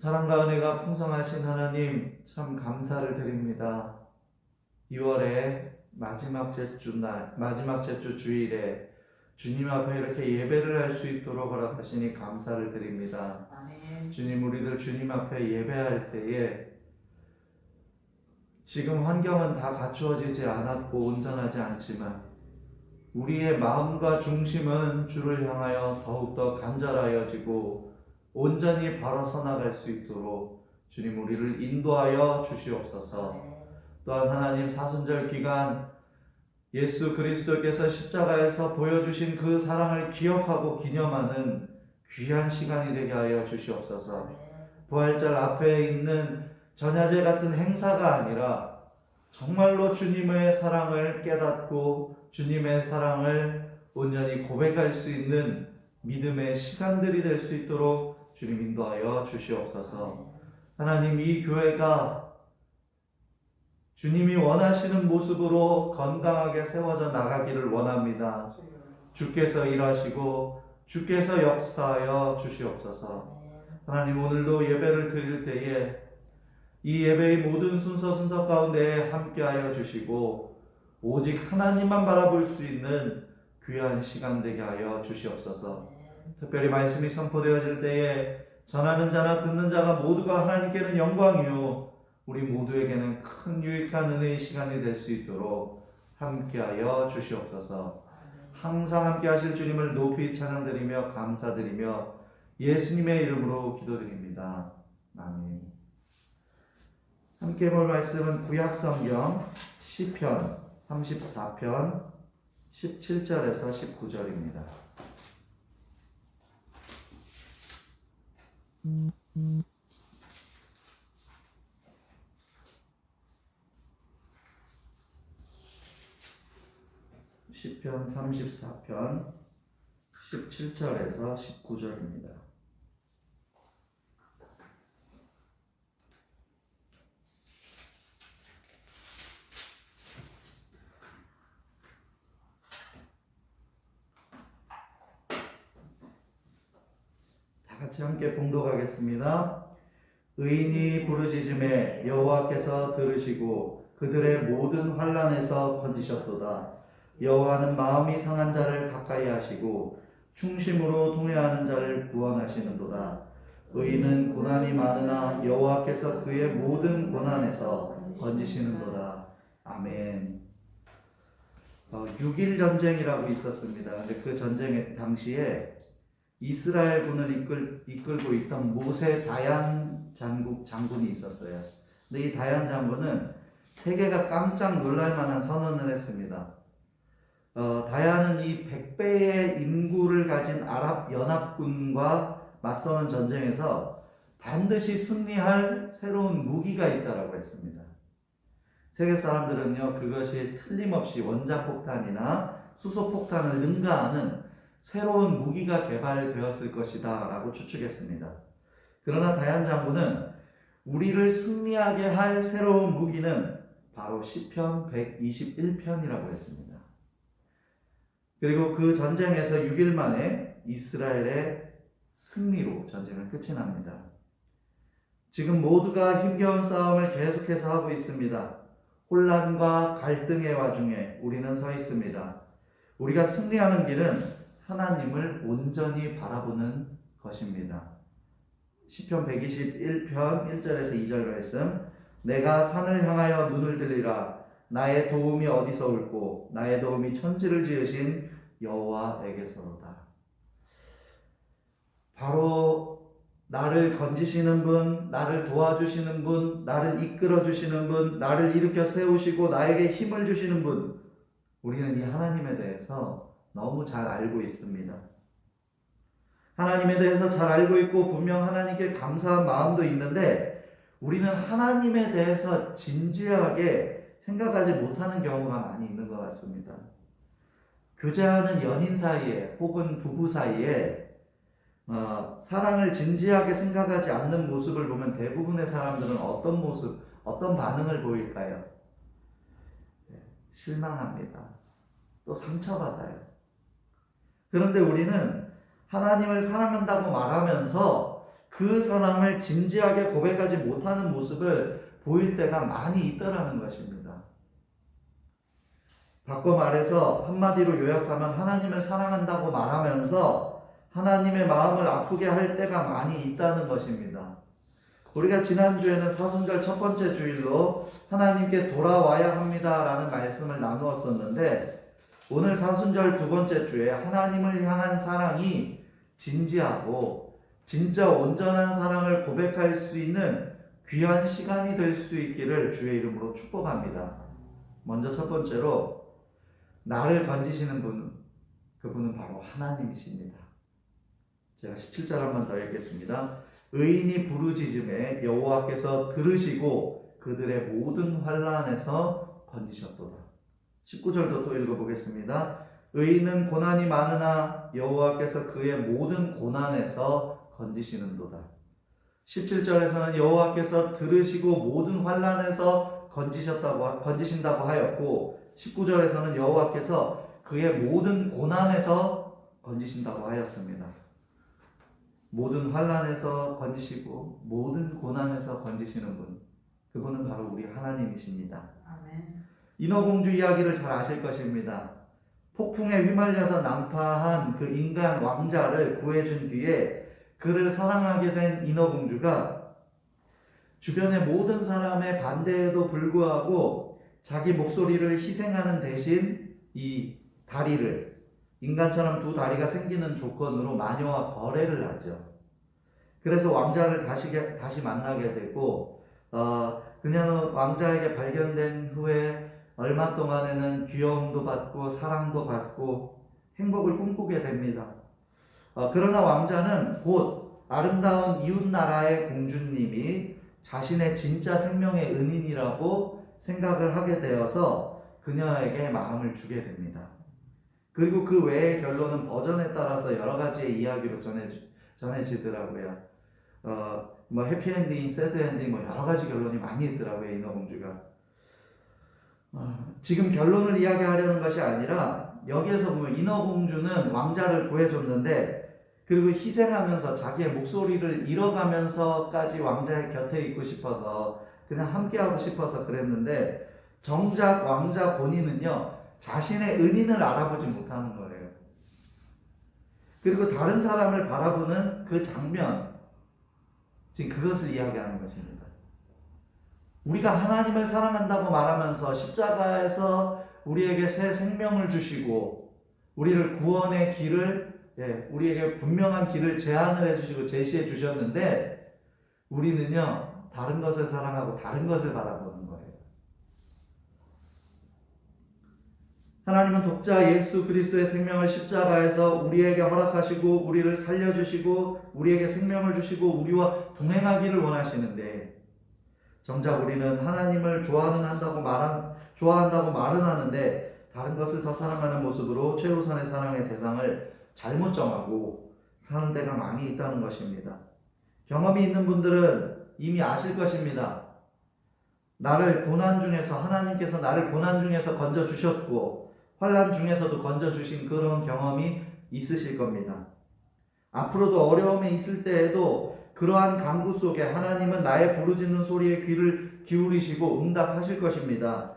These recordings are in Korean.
사랑과 은혜가 풍성하신 하나님, 참 감사를 드립니다. 2월의 마지막 제주 주일에 주님 앞에 이렇게 예배를 할 수 있도록 허락하시니 감사를 드립니다. 아멘. 주님, 우리들 주님 앞에 예배할 때에 지금 환경은 다 갖추어지지 않았고 온전하지 않지만 우리의 마음과 중심은 주를 향하여 더욱더 간절하여지고 온전히 바로 서나갈 수 있도록 주님 우리를 인도하여 주시옵소서. 또한 하나님, 사순절 기간 예수 그리스도께서 십자가에서 보여주신 그 사랑을 기억하고 기념하는 귀한 시간이 되게 하여 주시옵소서. 부활절 앞에 있는 전야제 같은 행사가 아니라 정말로 주님의 사랑을 깨닫고 주님의 사랑을 온전히 고백할 수 있는 믿음의 시간들이 될 수 있도록 주님 인도하여 주시옵소서. 하나님, 이 교회가 주님이 원하시는 모습으로 건강하게 세워져 나가기를 원합니다. 주께서 일하시고 주께서 역사하여 주시옵소서. 하나님, 오늘도 예배를 드릴 때에 이 예배의 모든 순서 가운데 함께하여 주시고 오직 하나님만 바라볼 수 있는 귀한 시간 되게 하여 주시옵소서. 특별히 말씀이 선포되어질 때에 전하는 자나 듣는 자가 모두가 하나님께는 영광이요 우리 모두에게는 큰 유익한 은혜의 시간이 될 수 있도록 함께하여 주시옵소서. 항상 함께 하실 주님을 높이 찬양드리며 감사드리며 예수님의 이름으로 기도드립니다. 아멘. 함께 볼 말씀은 구약성경 시편 34편 17절에서 19절입니다. 시편 34편 17절에서 19절입니다. 다 같이 함께 봉독하겠습니다. 의인이 부르짖음에 여호와께서 들으시고 그들의 모든 환난에서 건지셨도다. 여호와는 마음이 상한 자를 가까이 하시고 충심으로 통회하는 자를 구원하시는도다. 의인은 고난이 많으나 여호와께서 그의 모든 고난에서 건지시는도다. 아멘. 6.1 전쟁이라고 있었습니다. 근데 그 전쟁 당시에 이스라엘군을 이끌고 있던 모세 다얀 장군이 있었어요. 근데 이 다얀 장군은 세계가 깜짝 놀랄 만한 선언을 했습니다. 다얀은 이 100배의 인구를 가진 아랍 연합군과 맞서는 전쟁에서 반드시 승리할 새로운 무기가 있다라고 했습니다. 세계 사람들은요, 그것이 틀림없이 원자폭탄이나 수소폭탄을 능가하는 새로운 무기가 개발되었을 것이다 라고 추측했습니다. 그러나 다얀 장군은 우리를 승리하게 할 새로운 무기는 바로 시편 121편이라고 했습니다. 그리고 그 전쟁에서 6일 만에 이스라엘의 승리로 전쟁은 끝이 납니다. 지금 모두가 힘겨운 싸움을 계속해서 하고 있습니다. 혼란과 갈등의 와중에 우리는 서 있습니다. 우리가 승리하는 길은 하나님을 온전히 바라보는 것입니다. 시편 121편 1절에서 2절 말씀. 내가 산을 향하여 눈을 들리라. 나의 도움이 어디서 올꼬? 나의 도움이 천지를 지으신 여호와에게서로다. 바로 나를 건지시는 분, 나를 도와주시는 분, 나를 이끌어 주시는 분, 나를 일으켜 세우시고 나에게 힘을 주시는 분, 우리는 이 하나님에 대해서 너무 잘 알고 있습니다. 하나님에 대해서 잘 알고 있고 분명 하나님께 감사한 마음도 있는데 우리는 하나님에 대해서 진지하게 생각하지 못하는 경우가 많이 있는 것 같습니다. 교제하는 연인 사이에 혹은 부부 사이에 사랑을 진지하게 생각하지 않는 모습을 보면 대부분의 사람들은 어떤 모습, 어떤 반응을 보일까요? 실망합니다. 또 상처받아요. 그런데 우리는 하나님을 사랑한다고 말하면서 그 사랑을 진지하게 고백하지 못하는 모습을 보일 때가 많이 있더라는 것입니다. 바꿔 말해서 한마디로 요약하면 하나님을 사랑한다고 말하면서 하나님의 마음을 아프게 할 때가 많이 있다는 것입니다. 우리가 지난주에는 사순절 첫 번째 주일로 하나님께 돌아와야 합니다라는 말씀을 나누었었는데, 오늘 사순절 두 번째 주에 하나님을 향한 사랑이 진지하고 진짜 온전한 사랑을 고백할 수 있는 귀한 시간이 될 수 있기를 주의 이름으로 축복합니다. 먼저 첫 번째로, 나를 건지시는 분, 그분은 바로 하나님이십니다. 제가 17절 한번 더 읽겠습니다. 의인이 부르짖음에 여호와께서 들으시고 그들의 모든 환난에서 건지셨도다. 19절도 또 읽어보겠습니다. 의인은 고난이 많으나 여호와께서 그의 모든 고난에서 건지시는도다. 17절에서는 여호와께서 들으시고 모든 환난에서 건지신다고 하였고, 19절에서는 여호와께서 그의 모든 고난에서 건지신다고 하였습니다. 모든 환난에서 건지시고 모든 고난에서 건지시는 분, 그분은 바로 우리 하나님이십니다. 아멘. 인어공주 이야기를 잘 아실 것입니다. 폭풍에 휘말려서 난파한 그 인간 왕자를 구해준 뒤에 그를 사랑하게 된 인어공주가 주변의 모든 사람의 반대에도 불구하고 자기 목소리를 희생하는 대신 이 다리를, 인간처럼 두 다리가 생기는 조건으로 마녀와 거래를 하죠. 그래서 왕자를 다시 만나게 되고, 그녀는 왕자에게 발견된 후에 얼마 동안에는 귀여움도 받고 사랑도 받고 행복을 꿈꾸게 됩니다. 그러나 왕자는 곧 아름다운 이웃나라의 공주님이 자신의 진짜 생명의 은인이라고 생각을 하게 되어서 그녀에게 마음을 주게 됩니다. 그리고 그 외의 결론은 버전에 따라서 여러 가지의 이야기로 전해지더라고요. 해피엔딩, 새드엔딩, 여러 가지 결론이 많이 있더라고요, 인어공주가. 지금 결론을 이야기하려는 것이 아니라, 여기에서 보면 인어공주는 왕자를 구해줬는데, 그리고 희생하면서 자기의 목소리를 잃어가면서까지 왕자의 곁에 있고 싶어서, 그냥 함께하고 싶어서 그랬는데, 정작 왕자 본인은요, 자신의 은인을 알아보지 못하는 거예요. 그리고 다른 사람을 바라보는 그 장면, 지금 그것을 이야기하는 것입니다. 우리가 하나님을 사랑한다고 말하면서 십자가에서 우리에게 새 생명을 주시고 우리를 구원의 길을, 우리에게 분명한 길을 제안을 해주시고 제시해 주셨는데, 우리는요 다른 것을 사랑하고 다른 것을 바라보는 거예요. 하나님은 독자 예수 그리스도의 생명을 십자가에서 우리에게 허락하시고 우리를 살려주시고 우리에게 생명을 주시고 우리와 동행하기를 원하시는데, 정작 우리는 하나님을 좋아한다고 말은 하는데 다른 것을 더 사랑하는 모습으로 최우선의 사랑의 대상을 잘못 정하고 사는 때가 많이 있다는 것입니다. 경험이 있는 분들은 이미 아실 것입니다. 하나님께서 나를 고난 중에서 건져주셨고 환난 중에서도 건져주신 그런 경험이 있으실 겁니다. 앞으로도 어려움이 있을 때에도 그러한 간구 속에 하나님은 나의 부르짖는 소리에 귀를 기울이시고 응답하실 것입니다.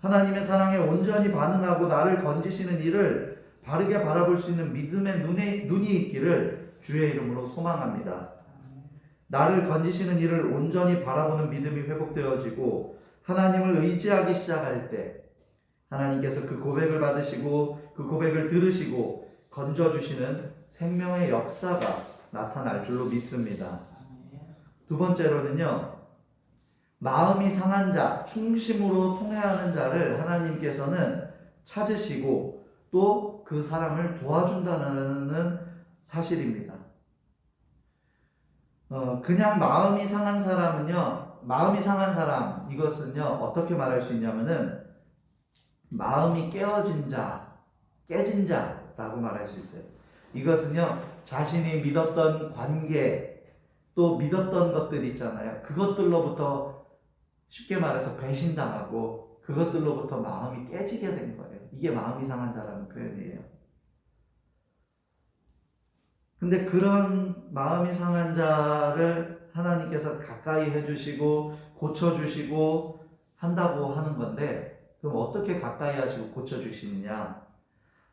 하나님의 사랑에 온전히 반응하고 나를 건지시는 일을 바르게 바라볼 수 있는 믿음의 눈이 있기를 주의 이름으로 소망합니다. 나를 건지시는 일을 온전히 바라보는 믿음이 회복되어지고 하나님을 의지하기 시작할 때 하나님께서 그 고백을 받으시고 그 고백을 들으시고 건져주시는 생명의 역사가 나타날 줄로 믿습니다. 두 번째로는요, 마음이 상한 자, 충심으로 통회하는 자를 하나님께서는 찾으시고 또 그 사람을 도와준다는 사실입니다. 그냥 마음이 상한 사람, 이것은요 어떻게 말할 수 있냐면은 마음이 깨진 자라고 말할 수 있어요. 이것은요 자신이 믿었던 관계, 또 믿었던 것들 있잖아요. 그것들로부터 쉽게 말해서 배신당하고 그것들로부터 마음이 깨지게 된 거예요. 이게 마음이 상한 자라는 표현이에요. 근데 그런 마음이 상한 자를 하나님께서 가까이 해주시고 고쳐주시고 한다고 하는 건데, 그럼 어떻게 가까이 하시고 고쳐주시느냐?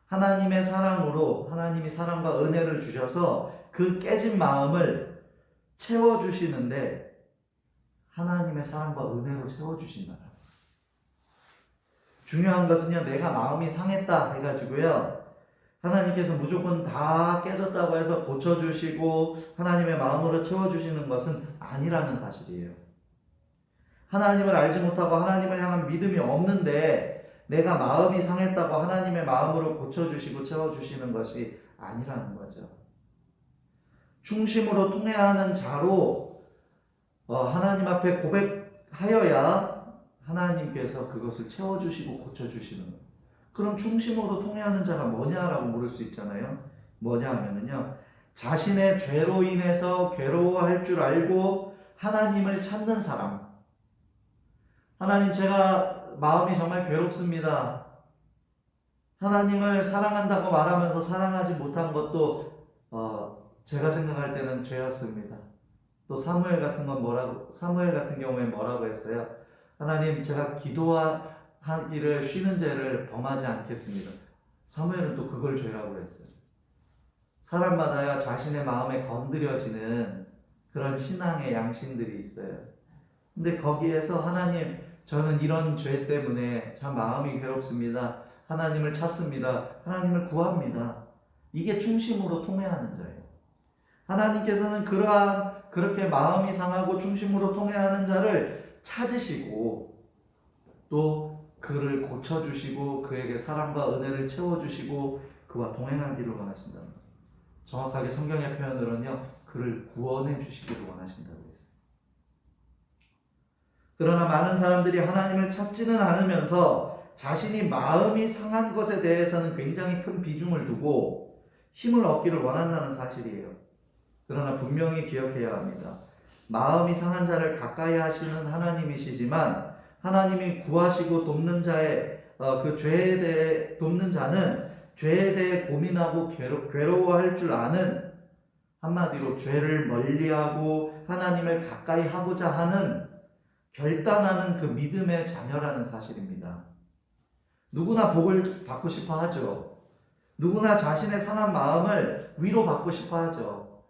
하나님의 사랑으로, 하나님이 사랑과 은혜를 주셔서 그 깨진 마음을 채워주시는데, 하나님의 사랑과 은혜로 채워주신다. 중요한 것은요, 내가 마음이 상했다 해가지고요, 하나님께서 무조건 다 깨졌다고 해서 고쳐주시고 하나님의 마음으로 채워주시는 것은 아니라는 사실이에요. 하나님을 알지 못하고 하나님을 향한 믿음이 없는데 내가 마음이 상했다고 하나님의 마음으로 고쳐주시고 채워주시는 것이 아니라는 거죠. 중심으로 통회하는 자로 하나님 앞에 고백하여야 하나님께서 그것을 채워주시고 고쳐주시는 거예요. 그럼 중심으로 통회하는 자가 뭐냐라고 물을 수 있잖아요. 뭐냐 하면은요, 자신의 죄로 인해서 괴로워할 줄 알고 하나님을 찾는 사람. 하나님, 제가 마음이 정말 괴롭습니다. 하나님을 사랑한다고 말하면서 사랑하지 못한 것도 제가 생각할 때는 죄였습니다. 또 사무엘 같은 경우에 뭐라고 했어요? 하나님, 제가 기도하기를 쉬는 죄를 범하지 않겠습니다. 사무엘은 또 그걸 죄라고 했어요. 사람마다야 자신의 마음에 건드려지는 그런 신앙의 양심들이 있어요. 근데 거기에서 하나님, 저는 이런 죄 때문에 참 마음이 괴롭습니다. 하나님을 찾습니다. 하나님을 구합니다. 이게 중심으로 통회하는 자예요. 하나님께서는 그렇게 마음이 상하고 중심으로 통회하는 자를 찾으시고 또 그를 고쳐주시고 그에게 사랑과 은혜를 채워주시고 그와 동행하기를 원하신다는 거예요. 정확하게 성경의 표현으로는요, 그를 구원해 주시기를 원하신다고 했어요. 그러나 많은 사람들이 하나님을 찾지는 않으면서 자신이 마음이 상한 것에 대해서는 굉장히 큰 비중을 두고 힘을 얻기를 원한다는 사실이에요. 그러나 분명히 기억해야 합니다. 마음이 상한 자를 가까이 하시는 하나님이시지만 하나님이 구하시고 돕는 자의 그 죄에 대해 돕는 자는 죄에 대해 고민하고 괴로워할 줄 아는, 한마디로 죄를 멀리하고 하나님을 가까이 하고자 하는 결단하는 그 믿음의 자녀라는 사실입니다. 누구나 복을 받고 싶어 하죠. 누구나 자신의 상한 마음을 위로받고 싶어 하죠.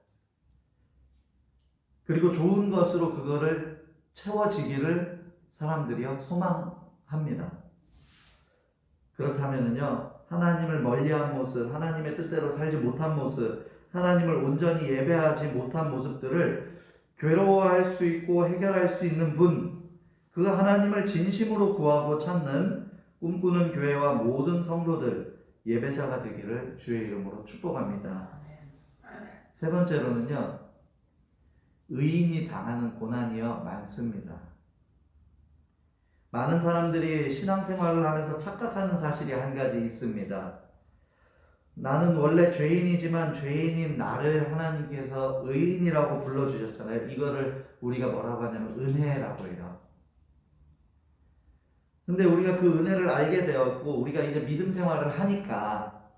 그리고 좋은 것으로 그거를 채워지기를 사람들이요 소망합니다. 그렇다면은요, 하나님을 멀리한 모습, 하나님의 뜻대로 살지 못한 모습, 하나님을 온전히 예배하지 못한 모습들을 괴로워할 수 있고 해결할 수 있는 분, 그 하나님을 진심으로 구하고 찾는 꿈꾸는 교회와 모든 성도들, 예배자가 되기를 주의 이름으로 축복합니다. 세 번째로는요, 의인이 당하는 고난이요 많습니다. 많은 사람들이 신앙생활을 하면서 착각하는 사실이 한 가지 있습니다. 나는 원래 죄인이지만 죄인인 나를 하나님께서 의인이라고 불러주셨잖아요. 이거를 우리가 뭐라고 하냐면 은혜라고 해요. 근데 우리가 그 은혜를 알게 되었고 우리가 이제 믿음 생활을 하니까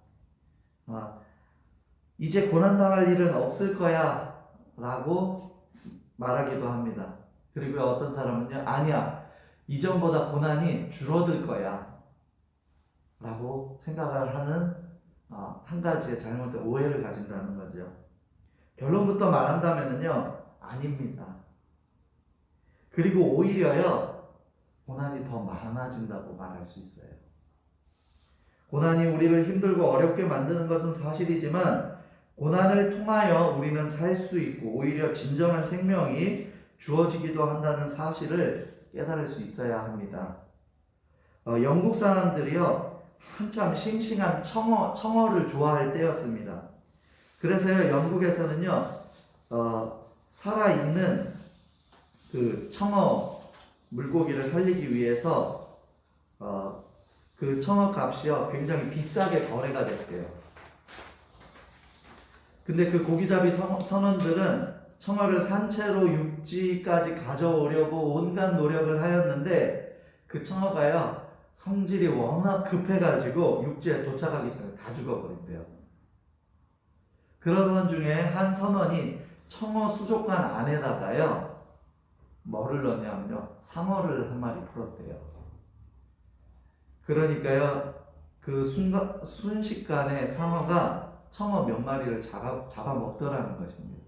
이제 고난당할 일은 없을 거야 라고 말하기도 합니다. 그리고 어떤 사람은요, 아니야, 이전보다 고난이 줄어들 거야 라고 생각을 하는 한 가지의 잘못된 오해를 가진다는 거죠. 결론부터 말한다면요, 아닙니다. 그리고 오히려요, 고난이 더 많아진다고 말할 수 있어요. 고난이 우리를 힘들고 어렵게 만드는 것은 사실이지만 고난을 통하여 우리는 살 수 있고 오히려 진정한 생명이 주어지기도 한다는 사실을 깨달을 수 있어야 합니다. 영국 사람들이요, 한참 싱싱한 청어를 좋아할 때였습니다. 그래서요, 영국에서는요, 살아있는 그 청어 물고기를 살리기 위해서 그 청어 값이요 굉장히 비싸게 거래가 됐대요. 근데 그 고기잡이 선원들은 청어를 산채로 육지까지 가져오려고 온갖 노력을 하였는데 그 청어가요 성질이 워낙 급해가지고 육지에 도착하기 전에 다 죽어버린대요. 그러던 중에 한 선원이 청어 수족관 안에다가요, 뭐를 넣냐면요, 상어를 한 마리 풀었대요. 그러니까요, 그 순식간에 상어가 청어 몇 마리를 잡아먹더라는 것입니다.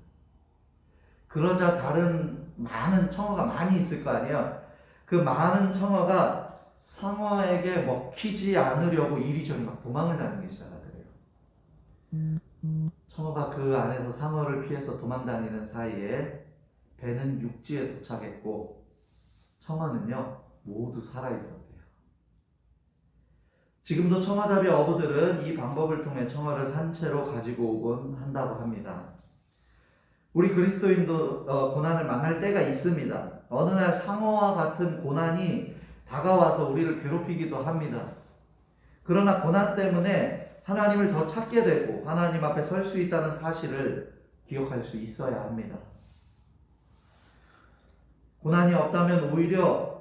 그러자 다른 많은 청어가 많이 있을 거 아니에요. 그 많은 청어가 상어에게 먹히지 않으려고 이리저리 막 도망을 다니기 시작하더래요. 청어가 그 안에서 상어를 피해서 도망다니는 사이에 배는 육지에 도착했고 청어는요 모두 살아있었대요. 지금도 청어잡이 어부들은 이 방법을 통해 청어를 산채로 가지고 오곤 한다고 합니다. 우리 그리스도인도 고난을 만날 때가 있습니다. 어느 날 상어와 같은 고난이 다가와서 우리를 괴롭히기도 합니다. 그러나 고난 때문에 하나님을 더 찾게 되고 하나님 앞에 설 수 있다는 사실을 기억할 수 있어야 합니다. 고난이 없다면 오히려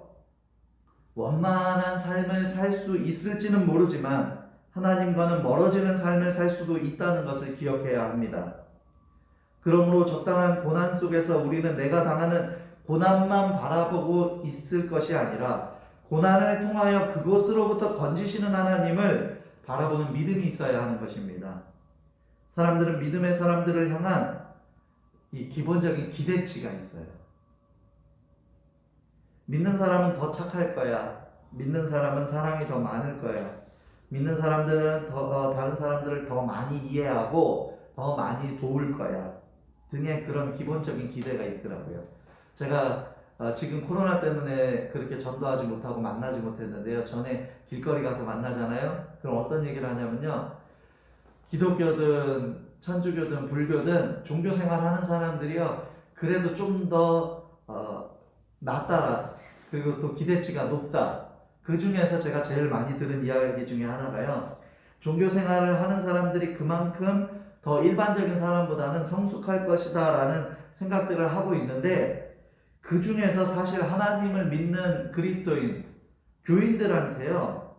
원만한 삶을 살 수 있을지는 모르지만 하나님과는 멀어지는 삶을 살 수도 있다는 것을 기억해야 합니다. 그러므로 적당한 고난 속에서 우리는 내가 당하는 고난만 바라보고 있을 것이 아니라 고난을 통하여 그곳으로부터 건지시는 하나님을 바라보는 믿음이 있어야 하는 것입니다. 사람들은 믿음의 사람들을 향한 이 기본적인 기대치가 있어요. 믿는 사람은 더 착할 거야. 믿는 사람은 사랑이 더 많을 거야. 믿는 사람들은 다른 사람들을 더 많이 이해하고 더 많이 도울 거야. 등의 그런 기본적인 기대가 있더라고요. 제가 지금 코로나 때문에 그렇게 전도하지 못하고 만나지 못했는데요. 전에 길거리 가서 만나잖아요. 그럼 어떤 얘기를 하냐면요. 기독교든 천주교든 불교든 종교 생활하는 사람들이요. 그래도 좀 더 낫다라. 그리고 또 기대치가 높다. 그 중에서 제가 제일 많이 들은 이야기 중에 하나가요. 종교 생활을 하는 사람들이 그만큼 더 일반적인 사람보다는 성숙할 것이다 라는 생각들을 하고 있는데 그 중에서 사실 하나님을 믿는 그리스도인, 교인들한테요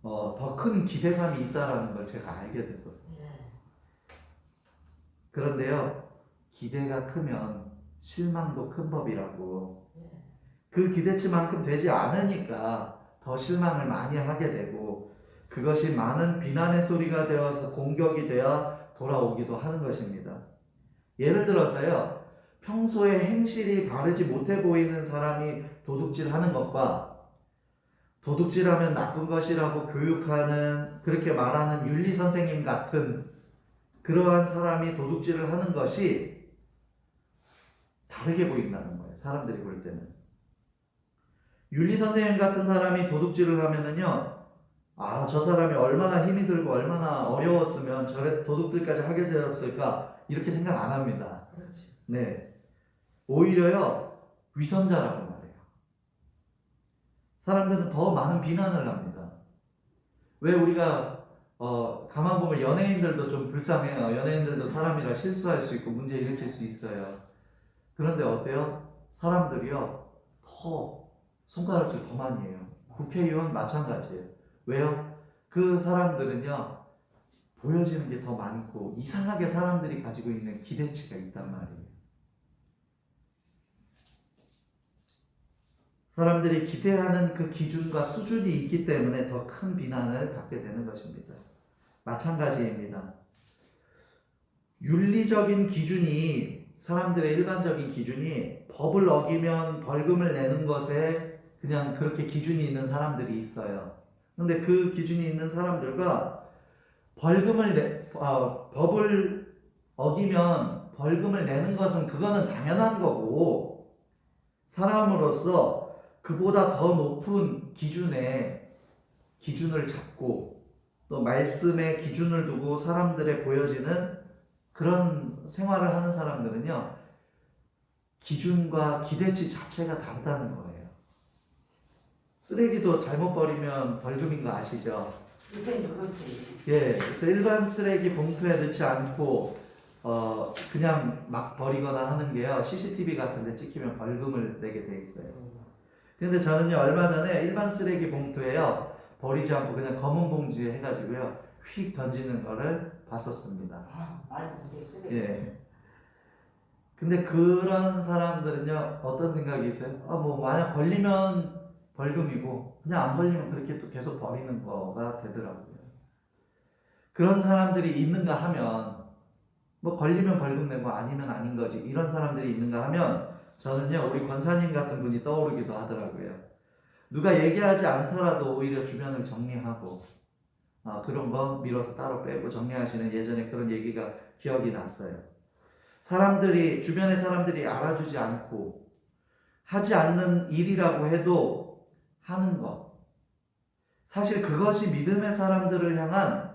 더 큰 기대감이 있다라는 걸 제가 알게 됐었어요. 그런데요 기대가 크면 실망도 큰 법이라고. 그 기대치만큼 되지 않으니까 더 실망을 많이 하게 되고 그것이 많은 비난의 소리가 되어서 공격이 되어 돌아오기도 하는 것입니다. 예를 들어서요, 평소에 행실이 바르지 못해 보이는 사람이 도둑질하는 것과 도둑질하면 나쁜 것이라고 교육하는, 그렇게 말하는 윤리 선생님 같은 그러한 사람이 도둑질을 하는 것이 다르게 보인다는 거예요. 사람들이 볼 때는. 윤리 선생님 같은 사람이 도둑질을 하면은요, 저 사람이 얼마나 힘이 들고 얼마나 어려웠으면 저래 도둑들까지 하게 되었을까 이렇게 생각 안 합니다. 그렇지. 네, 오히려요 위선자라고 말해요. 사람들은 더 많은 비난을 합니다. 왜 우리가 가만 보면 연예인들도 좀 불쌍해요. 연예인들도 사람이라 실수할 수 있고 문제 일으킬 수 있어요. 그런데 어때요? 사람들이요 더 손가락질 더 많이 해요. 국회의원 마찬가지예요. 왜요? 그 사람들은요 보여지는 게 더 많고 이상하게 사람들이 가지고 있는 기대치가 있단 말이에요. 사람들이 기대하는 그 기준과 수준이 있기 때문에 더 큰 비난을 받게 되는 것입니다. 마찬가지입니다. 윤리적인 기준이, 사람들의 일반적인 기준이 법을 어기면 벌금을 내는 것에 그냥 그렇게 기준이 있는 사람들이 있어요. 근데 그 기준이 있는 사람들과 법을 어기면 벌금을 내는 것은 그거는 당연한 거고, 사람으로서 그보다 더 높은 기준을 잡고 또 말씀의 기준을 두고 사람들의 보여지는 그런 생활을 하는 사람들은요 기준과 기대치 자체가 다르다는 거예요. 쓰레기도 잘못 버리면 벌금인 거 아시죠? 요새는 그렇지. 예, 그래서 일반 쓰레기 봉투에 넣지 않고 그냥 막 버리거나 하는 게요 CCTV 같은 데 찍히면 벌금을 내게 돼 있어요. 근데 저는요 얼마 전에 일반 쓰레기 봉투에요 버리지 않고 그냥 검은 봉지에 해가지고요 휙 던지는 거를 봤었습니다. 말도 못해 쓰레기. 예. 근데 그런 사람들은요, 어떤 생각이 있어요? 뭐 만약 걸리면 벌금이고 그냥 안 걸리면 그렇게 또 계속 버리는 거가 되더라고요. 그런 사람들이 있는가 하면 뭐 걸리면 벌금 내고 아니면 아닌 거지, 이런 사람들이 있는가 하면 저는요, 우리 권사님 같은 분이 떠오르기도 하더라고요. 누가 얘기하지 않더라도 오히려 주변을 정리하고 그런 거 밀어서 따로 빼고 정리하시는 예전에 그런 얘기가 기억이 났어요. 주변의 사람들이 알아주지 않고 하지 않는 일이라고 해도 하는 것. 사실 그것이 믿음의 사람들을 향한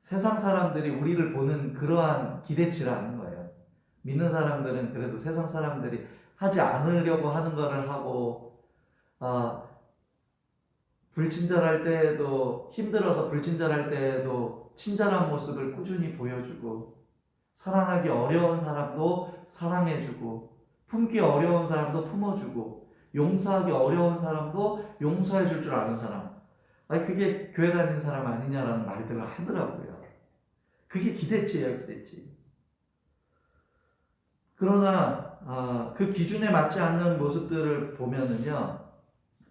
세상 사람들이 우리를 보는 그러한 기대치라는 거예요. 믿는 사람들은 그래도 세상 사람들이 하지 않으려고 하는 거를 하고, 불친절할 때에도, 힘들어서 불친절할 때에도 친절한 모습을 꾸준히 보여주고, 사랑하기 어려운 사람도 사랑해주고, 품기 어려운 사람도 품어주고, 용서하기 어려운 사람도 용서해줄 줄 아는 사람. 그게 교회 다니는 사람 아니냐라는 말들을 하더라고요. 그게 기대치예요, 기대치. 그러나 그 기준에 맞지 않는 모습들을 보면은요,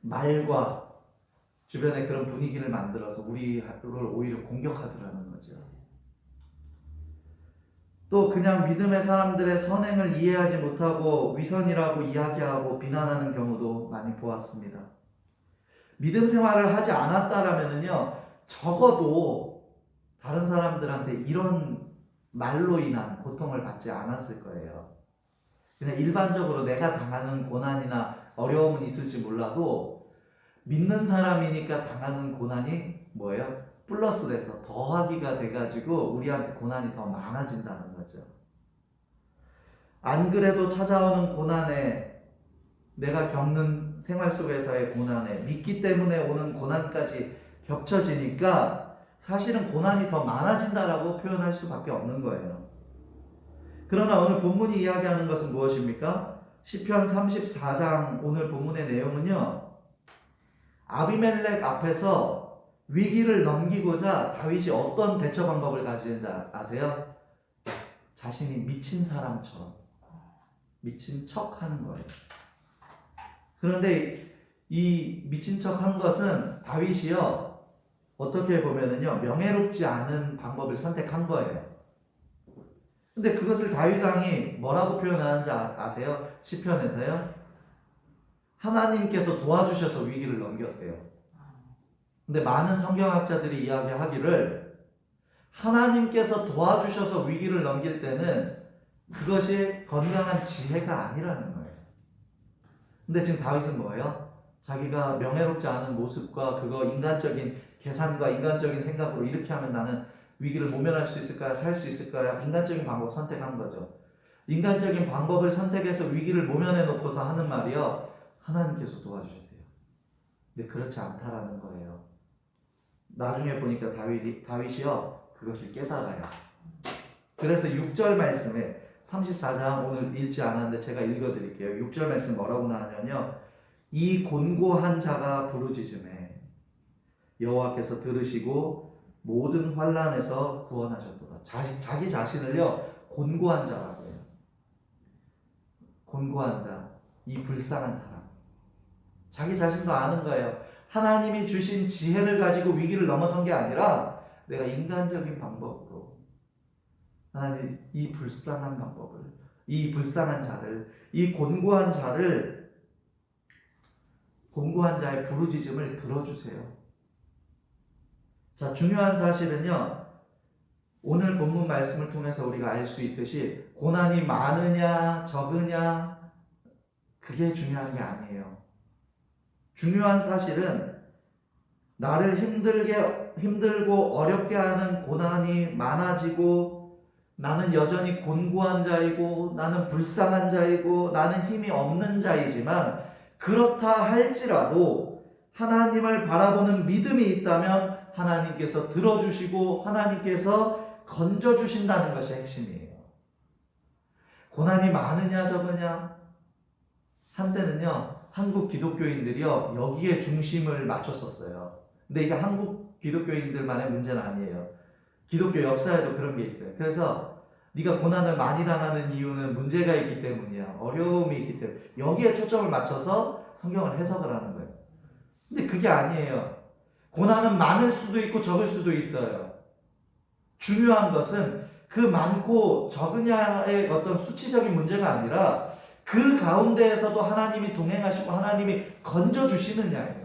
말과 주변에 그런 분위기를 만들어서 우리를 오히려 공격하더라는 거죠. 또 그냥 믿음의 사람들의 선행을 이해하지 못하고 위선이라고 이야기하고 비난하는 경우도 많이 보았습니다. 믿음 생활을 하지 않았다라면은요, 적어도 다른 사람들한테 이런 말로 인한 고통을 받지 않았을 거예요. 그냥 일반적으로 내가 당하는 고난이나 어려움은 있을지 몰라도 믿는 사람이니까 당하는 고난이 뭐예요? 플러스 돼서 더하기가 돼가지고 우리한테 고난이 더 많아진다는 거죠. 안 그래도 찾아오는 고난에, 내가 겪는 생활 속에서의 고난에, 믿기 때문에 오는 고난까지 겹쳐지니까 사실은 고난이 더 많아진다라고 표현할 수밖에 없는 거예요. 그러나 오늘 본문이 이야기하는 것은 무엇입니까? 시편 34장 오늘 본문의 내용은요, 아비멜렉 앞에서 위기를 넘기고자 다윗이 어떤 대처 방법을 가지는지 아세요? 자신이 미친 사람처럼 미친 척 하는 거예요. 그런데 이 미친 척 한 것은 다윗이요, 어떻게 보면은요, 명예롭지 않은 방법을 선택한 거예요. 근데 그것을 다윗 왕이 뭐라고 표현하는지 아세요? 시편에서요, 하나님께서 도와주셔서 위기를 넘겼대요. 근데 많은 성경학자들이 이야기하기를 하나님께서 도와주셔서 위기를 넘길 때는 그것이 건강한 지혜가 아니라는 거예요. 근데 지금 다윗은 뭐예요? 자기가 명예롭지 않은 모습과 그거 인간적인 계산과 인간적인 생각으로 이렇게 하면 나는 위기를 모면할 수 있을까요? 살 수 있을까요? 인간적인 방법 선택한 거죠. 인간적인 방법을 선택해서 위기를 모면해 놓고서 하는 말이요, 하나님께서 도와주셨대요. 근데 그렇지 않다라는 거예요. 나중에 보니까 다윗이요, 그것을 깨달아요. 그래서 6절 말씀에 34장 오늘 읽지 않았는데 제가 읽어드릴게요. 6절 말씀 뭐라고 나왔냐면요, 이 곤고한 자가 부르짖음에 여호와께서 들으시고 모든 환난에서 구원하셨도다. 자기 자신을요, 곤고한 자라고 해요. 곤고한 자, 이 불쌍한 사람. 자기 자신도 아는 거예요. 하나님이 주신 지혜를 가지고 위기를 넘어선 게 아니라 내가 인간적인 방법으로 하나님 이 불쌍한 방법을, 이 불쌍한 자를, 이 곤고한 자의 부르짖음을 들어주세요. 자, 중요한 사실은요, 오늘 본문 말씀을 통해서 우리가 알 수 있듯이 고난이 많으냐 적으냐 그게 중요한 게 아니에요. 중요한 사실은 나를 힘들고 어렵게 하는 고난이 많아지고 나는 여전히 곤고한 자이고 나는 불쌍한 자이고 나는 힘이 없는 자이지만, 그렇다 할지라도 하나님을 바라보는 믿음이 있다면 하나님께서 들어주시고 하나님께서 건져주신다는 것이 핵심이에요. 고난이 많으냐 적으냐, 한때는요 한국 기독교인들이요 여기에 중심을 맞췄었어요. 근데 이게 한국 기독교인들만의 문제는 아니에요. 기독교 역사에도 그런 게 있어요. 그래서 네가 고난을 많이 당하는 이유는 문제가 있기 때문이야. 어려움이 있기 때문에. 여기에 초점을 맞춰서 성경을 해석을 하는 거예요. 근데 그게 아니에요. 고난은 많을 수도 있고 적을 수도 있어요. 중요한 것은 그 많고 적으냐의 어떤 수치적인 문제가 아니라 그 가운데에서도 하나님이 동행하시고 하나님이 건져주시느냐예요.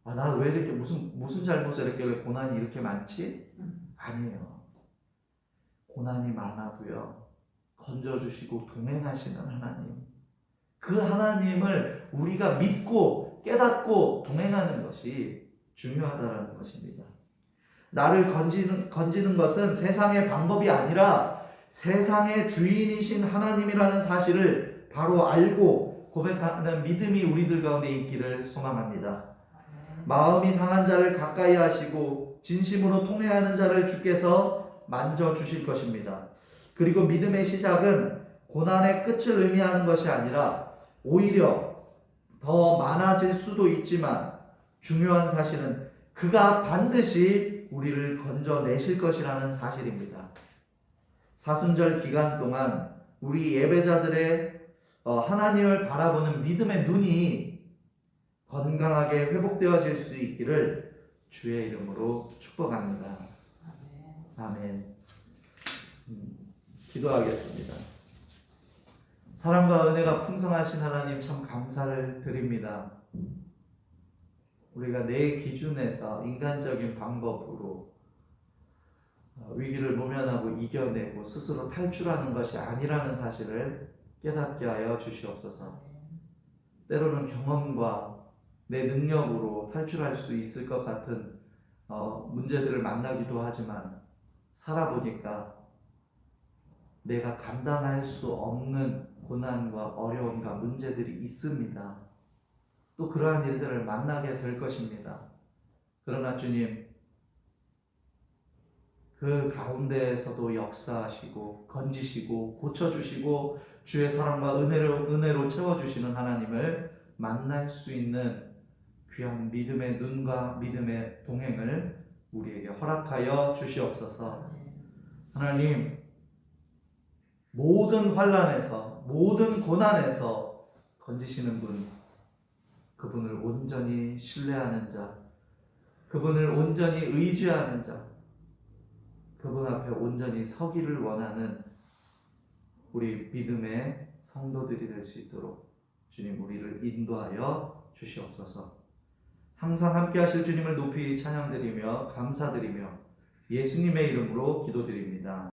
아, 나 왜 이렇게 무슨 잘못을 했길래 고난이 이렇게 많지? 아니에요. 고난이 많아도요, 건져주시고 동행하시는 하나님. 그 하나님을 우리가 믿고 깨닫고 동행하는 것이 중요하다는 것입니다. 나를 건지는 것은 세상의 방법이 아니라 세상의 주인이신 하나님이라는 사실을 바로 알고 고백하는 믿음이 우리들 가운데 있기를 소망합니다. 마음이 상한 자를 가까이 하시고 진심으로 통회하는 자를 주께서 만져주실 것입니다. 그리고 믿음의 시작은 고난의 끝을 의미하는 것이 아니라 오히려 더 많아질 수도 있지만 중요한 사실은 그가 반드시 우리를 건져내실 것이라는 사실입니다. 사순절 기간 동안 우리 예배자들의 하나님을 바라보는 믿음의 눈이 건강하게 회복되어질 수 있기를 주의 이름으로 축복합니다. 아멘. 기도하겠습니다. 사랑과 은혜가 풍성하신 하나님 참 감사를 드립니다. 우리가 내 기준에서 인간적인 방법으로 위기를 모면하고 이겨내고 스스로 탈출하는 것이 아니라는 사실을 깨닫게 하여 주시옵소서. 때로는 경험과 내 능력으로 탈출할 수 있을 것 같은 문제들을 만나기도 하지만 살아보니까 내가 감당할 수 없는 고난과 어려움과 문제들이 있습니다. 또 그러한 일들을 만나게 될 것입니다. 그러나 주님, 그 가운데에서도 역사하시고 건지시고 고쳐주시고 주의 사랑과 은혜로 채워주시는 하나님을 만날 수 있는 귀한 믿음의 눈과 믿음의 동행을 우리에게 허락하여 주시옵소서. 하나님, 모든 환난에서 모든 고난에서 건지시는 분, 그분을 온전히 신뢰하는 자, 그분을 온전히 의지하는 자, 그분 앞에 온전히 서기를 원하는 우리 믿음의 성도들이 될 수 있도록 주님 우리를 인도하여 주시옵소서. 항상 함께 하실 주님을 높이 찬양드리며 감사드리며 예수님의 이름으로 기도드립니다.